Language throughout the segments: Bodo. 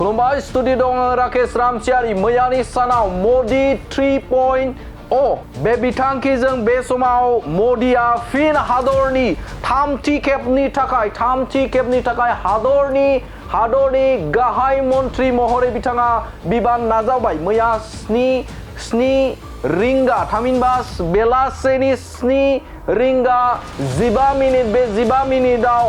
खुलुमबाय स्टुडिअ दङ राकेश रामसियारि मैयानि सानाव मदि 3.0 बे बिथांखिजों बे समाव मदिया फिन हादरनि थामथि खेबनि थाखाय हादरनि गाहाय मन्त्रि महरै बिथाङा बिबान नाजावबाय मैया स्नि रिंगा थामहिनबा बेलासेनि 7 रिंगा 15 मिनिट बे 15 मिनिटाव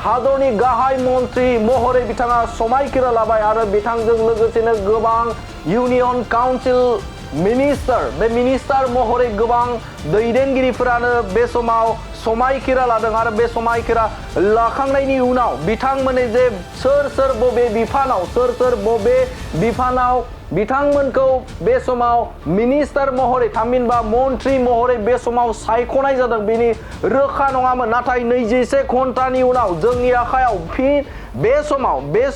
हादरनि गाहाय मन्त्रि महरै बिथाङा समायखिरा लाबाय आरो बिथांजों लोगोसेनो गोबां इउनियन काउन्सिल मिनिस्टार महरै गोबां दैदेनगिरिफोरानो बे समाव समायखिरा लादों आरो बे समायखिरा लाखांनायनि उनाव बिथांमोननि जे सोर बबे बिफानाव बिथांमोनखौ बे समाव मिनिस्टार महरै थामहिनबा मन्त्रि महरै बे समाव सायख'नाय जादों बेनि रोखा नङामोन नाथाय 21 घन्टानि उनाव जोंनि आखायाव फिन बे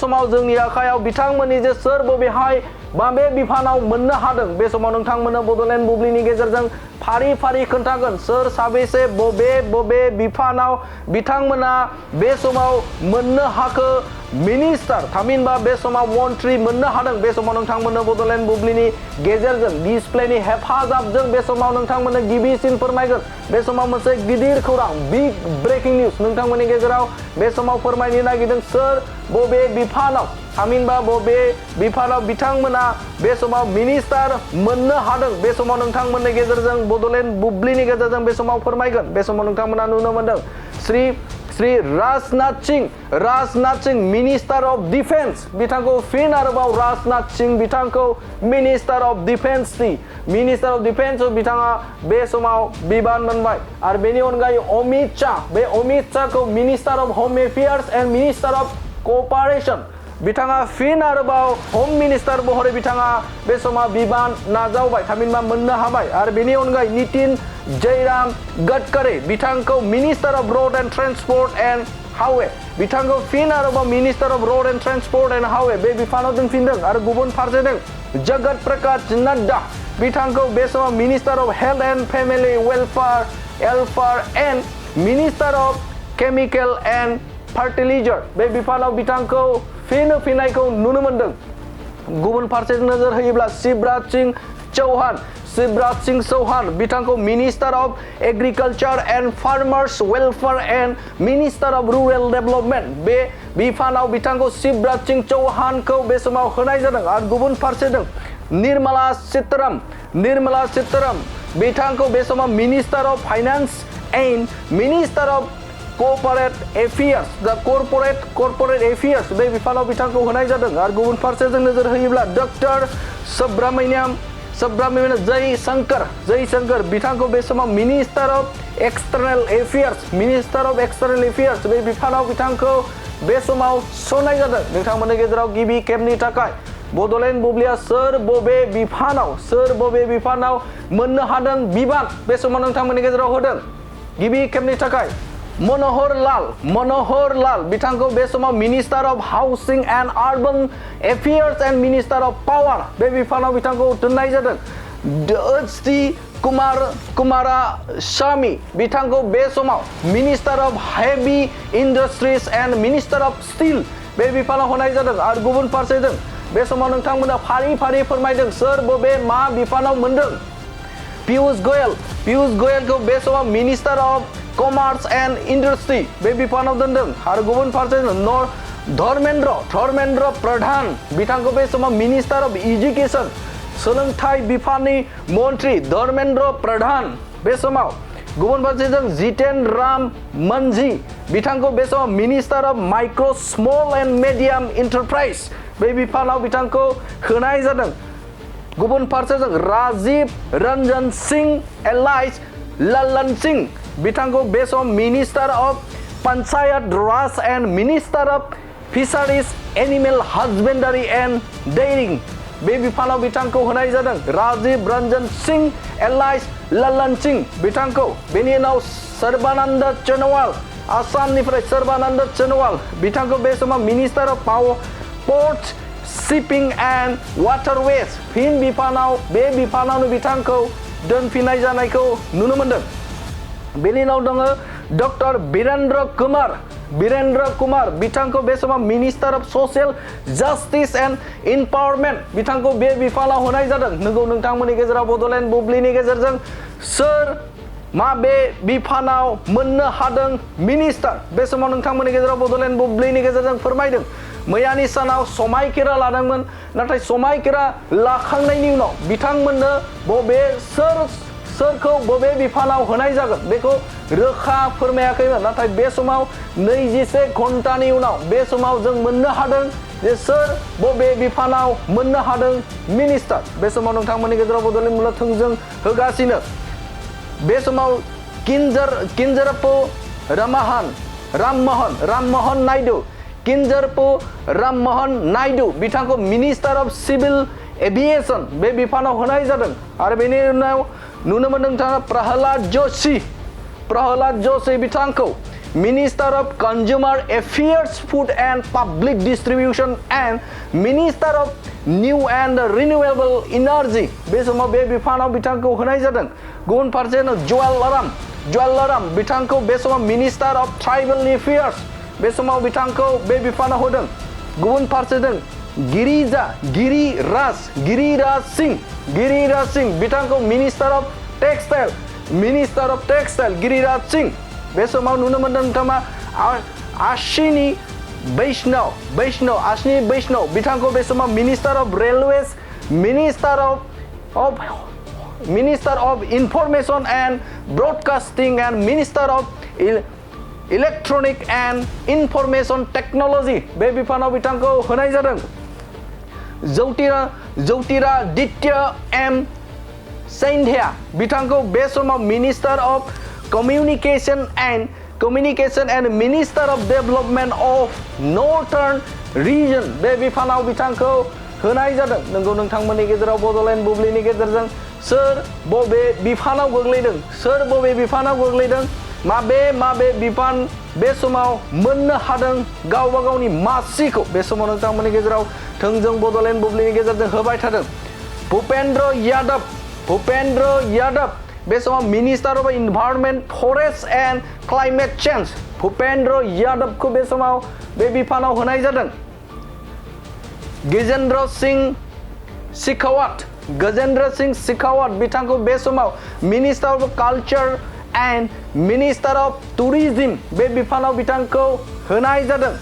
समाव जोंनि आखायाव बिथांमोननि जे सोर बबेहाय बबे बिफानाव मोननो हादों बे समाव नोंथांमोननो बड'लेण्ड बुब्लिनि गेजेरजों फारि खोन्थागोन सोर साबेसे बबे बिफानाव बिथांमोना बे समाव मोननो हाखो मिनिस्टार थामहिनबा बे समाव मन्त्रि मोननो हादों बे समाव नोंथांमोननो बड'लेण्ड बुब्लिनि गेजेरजों डिसप्लेनि हेफाजाबजों बे समाव नोंथांमोननो गिबिसिन फोरमायगोन बे समाव मोनसे गिदिर खौरां बिग ब्रेकिं निउज नोंथांमोननि गेजेराव बे समाव फोरमायनो नागिरदों सोर बबे बिफानाव थामहिनबा बबे बिफानाव बिथांमोना बे समाव मिनिस्टार मोननो हादों बे समाव नोंथांमोननि गेजेरजों बड'लेण्ड बुब्लिनि गेजेरजों बे समाव फोरमायगोन बे समाव नोंथांमोना नुनो मोनदों Shri Rajnath Singh minister of defence बिथांखौ फिन आरोबाव राजनाथ सिंह बिथांखौ मिनिस्टार अफ डिफेन्स बिथाङा बे समाव बिबान मोनबाय आरो बेनि अनगायै अमित शाहखौ मिनिस्टार अफ होम एफेयार्स एन्ड मिनिस्टार अफ क'अपारेसन बिथाङा फिन आरोबाव होम मिनिस्टार महरै बिथाङा बे समाव बिबान नाजावबाय थामहिनबा मोननो हाबाय आरो बेनि अनगायै नितिन जयराम गडकरी बिथांखौ minister off road and transport and highway बिथांखौ फिन आरोबाव minister off road and transport and highway बे बिफानाव दोनफिनदों आरो गुबुन फारसेथिं जगत प्रकाश नड्डा बिथांखौ बे समाव minister of health and family welfare and minister of chemical and fertiliser बे बिफानाव बिथांखौ फिन होफिननायखौ नुनो मोनदों गुबुन फारसे नोजोर होयोब्ला शिवराज सिंह चौहान बिथांखौ minister of agriculture and farmers welfare and minister of rural development बे बिफानाव बिथांखौ शिवराज सिंह चौहानखौ बे समाव होनाय जादों आरो गुबुन फारसेजों निर्मला सीताराम बिथांखौ बे समाव minister of finance and minister of corporate affairs बे बिफानाव बिथांखौ होनाय जादों आरो गुबुन फारसेजों नोजोर होयोब्ला डॉक्टर सुब्रमण्यम जयशंकर बिथांखौ बे समाव मिनिस्टार अफ एक्सटर्नल एफेयार्स बे बिफानाव बिथांखौ बे समाव सोनाय जादों नोंथांमोननि गेजेराव गिबि खेबनि थाखाय बड'लेण्ड बुब्लिया सोर बबे बिफानाव मोननो हादों बिबान बे समाव नोंथांमोननि गेजेराव होदों गिबि खेबनि थाखाय मनोहर लाल बिथांखौ बे समाव minister of housing and urban affairs and minister of power बे बिफानाव बिथांखौ दोननाय जादों कुमारास्वामी बिथांखौ बे समाव minister of heavy industries and minister of steel बे बिफानाव होनाय जादों आरो गुबुन फारसेजों बे समाव नोंथांमोना फारि फोरमायदों सोर बबे मा बिफानाव मोनदों पीयूष गोयलखौ बे समाव minister of commerce and industry बे बिफानाव दोनदों आरो गुबुन फारसे धर्मेन्द्र प्रधान बिथांखौ बे समाव मिनिस्टार अफ एजुकेशन सोलोंथाइ बिफाननि मन्त्रि धर्मेन्द्र प्रधान बे समाव गुबुन फारसेजों जितेन राम मांझी बिथांखौ बे समाव minister of micro small and medium enterprise बे बिफानाव बिथांखौ होनाय जादों गुबुन फारसेजों राजीव रंजन सिंह एलाइस लल्लन सिंह बिथांखौ बे समाव minister of panchayat raj and minister of fisheries animal husbandry and dairying बे बिफानाव बिथांखौ होनाय जादों राजीव रंजन सिंह एलाइस लल्लन सिंह बिथांखौ बेनि उनाव सर्बानन्द सोनोवाल आसामनिफ्राय सर्बानन्द सोनोवाल बिथांखौ बे समाव minister of ports shipping and waterways फिन बे बिफानावनो बिथांखौ दोनफिननाय जानायखौ नुनो मोनदों बेनि उनाव दङ डॉक्टर वीरेंद्र कुमार वीरेंद्र कुमार बिथांखौ बे समाव minister of social justice and empowerment बिथांखौ बे बिफानाव होनाय जादों नंगौ नोंथांमोननि गेजेराव बड'लेण्ड बुब्लिनि गेजेरजों सोर मा बे बिफानाव मोननो हादों मिनिस्टार बे समाव नोंथांमोननि गेजेराव बड'लेण्ड बुब्लिनि गेजेरजों फोरमायदों मैयानि सानाव समायखिरा लादोंमोन नाथाय समायखिरा लाखांनायनि उनाव बिथांमोननो बबे सोरखौ बबे बिफानाव होनाय जागोन बेखौ रोखा फोरमायाखैमोन नाथाय बे समाव 21 घन्टानि उनाव बे समाव जों मोननो हादों जे सोर बबे बिफानाव मोननो हादों मिनिस्टार बे समाव नोंथांमोननि गेजेराव बड'लेण्ड बुब्लिया थोंजों होगासिनो बे समाव किंजरपु राममोहन नायडू किंजरपु राममोहन नायडू बिथांखौ मिनिस्टार अफ सिविल एभिएशन बे बिफानाव होनाय जादों आरो बेनि उनाव नुनो मोनदों नोंथाङा प्रहलाद जोशी बिथांखौ minister of consumer affairs food and public distribution and minister of new and renewable energy बे समाव बे बिफानाव बिथांखौ होनाय जादों गुबुन फारसे जवाहरलाल लाराम बिथांखौ बे समाव मिनिस्टार अफ ट्राइबल एफेयर्स बे समाव बिथांखौ बे बिफानाव होदों गुबुन फारसेजों गिरिराज सिंह बिथांखौ minister of textile Giriraj Singh बे समाव नुनो मोनदों नोंथाङा आश्विनी वैष्णव बिथांखौ बे समाव minister of railways minister of information and broadcasting and minister of electronic and information technology बे बिफानाव बिथांखौ होनाय जादों ज्योतिरादित्य एम सिंधिया बिथांखौ बे समाव minister of communication and minister of development of northern region बे बिफानाव बिथांखौ होनाय जादों नंगौ नोंथांमोननि गेजेराव बड'लेण्ड बुब्लिनि गेजेरजों सोर बबे बिफानाव गोग्लैदों माबे बिफान बे समाव मोननो हादों गावबा गावनि मासिखौ बे समाव नोंथांमोननि गेजेराव थोंजों बड'लेण्ड बुब्लिनि गेजेरजों होबाय थादों भूपेन्द्र यादव बे समाव minister of environment forest and climate change Bhupendra यादवखौ बे समाव बे बिफानाव होनाय जादों गजेंद्र सिंह शेखावत बिथांखौ बे समाव minister of culture and minister of tourism बे बिफानाव बिथांखौ होनाय जादों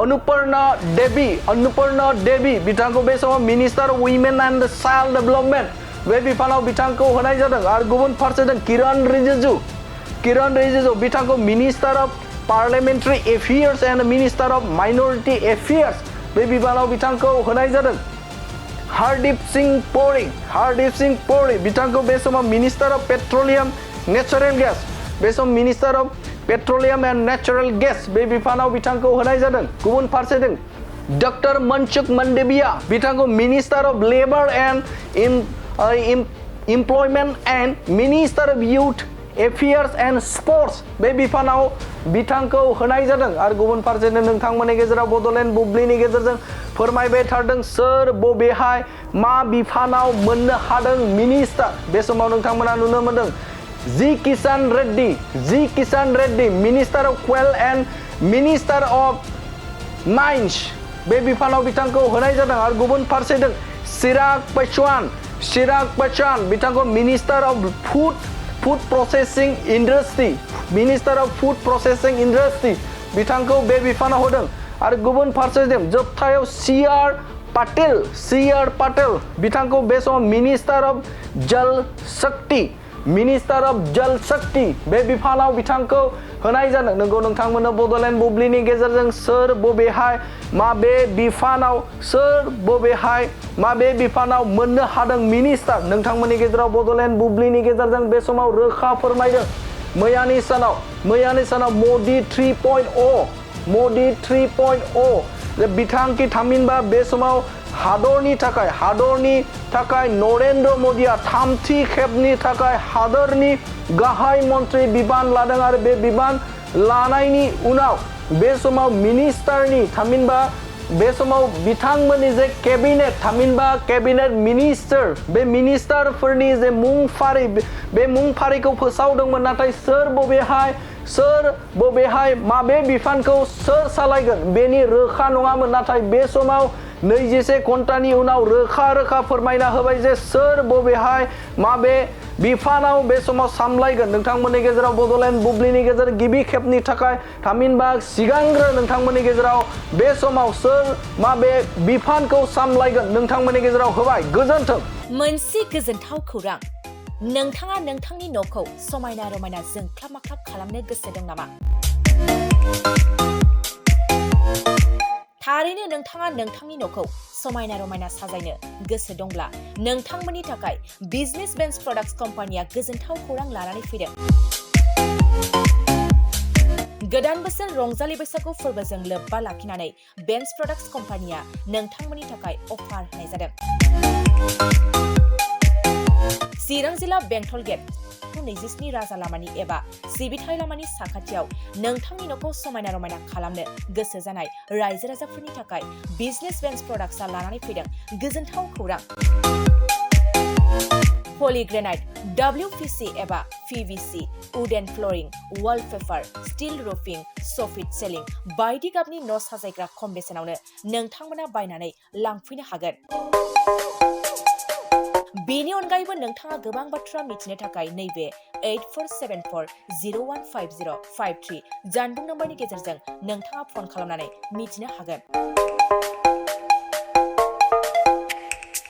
अन्नपूर्णा देवी बिथांखौ बे समाव minister of women and child development बे बिफानाव बिथांखौ होनाय जादों आरो गुबुन फारसेजों किरण रिजिजु बिथांखौ minister of parliamentary affairs and minister of minority affairs बे बिफानाव बिथांखौ होनाय जादों हरदीप सिंह पुरी बिथांखौ बे समाव minister of petroleum natural gas बे समाव minister of petroleum and natural gas बे बिफानाव बिथांखौ होनाय जादों गुबुन फारसेजों डॉक्टर मनसुख मंडाविया बिथांखौ minister of labour and employment and minister of youth affairs and sports बे बिफानाव बिथांखौ होनाय जादों आरो गुबुन फारसेजों नोंथांमोननि गेजेराव बड'लेण्ड बुब्लिनि गेजेरजों फोरमायबाय थादों सोर बबेहाय मा बिफानाव मोननो हादों मिनिस्टार बे समाव नोंथांमोना नुनो मोनदों G Kishan Reddy minister of coal and minister of mines बे बिफानाव बिथांखौ होनाय जादों आरो गुबुन फारसेजों चिराग पासवान बिथांखौ minister of food processing industry बिथांखौ बे बिफानाव होदों आरो गुबुन फारसेजों जोबथायाव सीआर पाटेल बिथांखौ बे समाव मिनिस्टार अफ जल शक्ति बे बिफानाव बिथांखौ होनाय जादों नंगौ नोंथांमोननो बड'लेण्ड बुब्लिनि गेजेरजों सोर बबेहाय माबे बिफानाव मोननो हादों मिनिस्टार नोंथांमोननि गेजेराव बड'लेण्ड बुब्लिनि गेजेरजों बे समाव रोखा फोरमायदों मैयानि सानाव मोदी 3.0 बिथांखि थामहिनबा बे समाव हादरनि थाखाय नरेंद्र मोदीआ थामथि खेबनि थाखाय हादरनि गाहाय मन्त्रि बिबान लादों आरो बे बिबान लानायनि उनाव बे समाव मिनिस्टारनि थामहिनबा बे समाव बिथांमोननि जे कैबिनेट थामहिनबा कैबिनेट मिनिस्टार बे मिनिस्टारफोरनि जे मुंफारि बे मुंफारिखौ फोसावदोंमोन नाथाय सोर बबेहाय सोर बबेहाय माबे बिफानखौ सोर सालायगोन बेनि रोखा नङामोन नाथाय बे समाव 24 घन्टानि उनाव रोखा फोरमायना होबाय जे सोर बबेहाय माबे बिफानाव बे समाव सामलायगोन नोंथांमोननि गेजेराव बड'लेण्ड बुब्लिनि गेजेर गिबि खेबनि थाखाय थामहिनबा सिगांग्रो नोंथांमोननि गेजेराव बे समाव सोर माबे बिफानखौ सामलायगोन नोंथांमोननि गेजेराव होबाय गोजोन्थों मोनसे गोजोनथाव खौरां नोंथाङा नोंथांनि न'खौ समायना रमायना जोंख्लाब माख्लाब खालामनो गोसो दं नामा थारैनो नोंथाङा नोंथांनि न'खौ समायना रमायना साजायनो गोसो दंब्ला नोंथांमोननि थाखाय बिजनेस बेन्स प्रडाक्ट्स कम्पानिया गोजोनथाव खौरां लानानै फैदों गोदान बोसोर रंजालि बैसागु फोरबोजों लोब्बा लाखिनानै बेन्स प्रडाक्ट्स कम्पानिया नोंथांमोननि थाखाय अफार होनाय जादों चिरां जिल्ला बेंटल गेट 27 राजा लामानि एबा सिबिथाय लामानि साखाथियाव नोंथांनि न'खौ समायना रमायना खालामनो गोसो जानाय रायजो राजाफोरनि थाखाय बिजनेस बेन्स प्रडाक्ट्सआ लानानै फैदों गोजोनथाव खौरां पलिग्रेनाइट WPC एबा PVC wooden flooring wallpaper steel roofing soffit ceiling बायदि गाबनि न' साजायग्रा खम बेसेनावनो नोंथांमोना बायनानै लांफैनो हागोन बेनि अनगायैबो नोंथाङा गोबां बाथ्रा मिथिनो थाखाय नैबे 8474015053 जानबुं नम्बरनि गेजेरजों नोंथाङा फन खालामनानै मिथिनो हागोन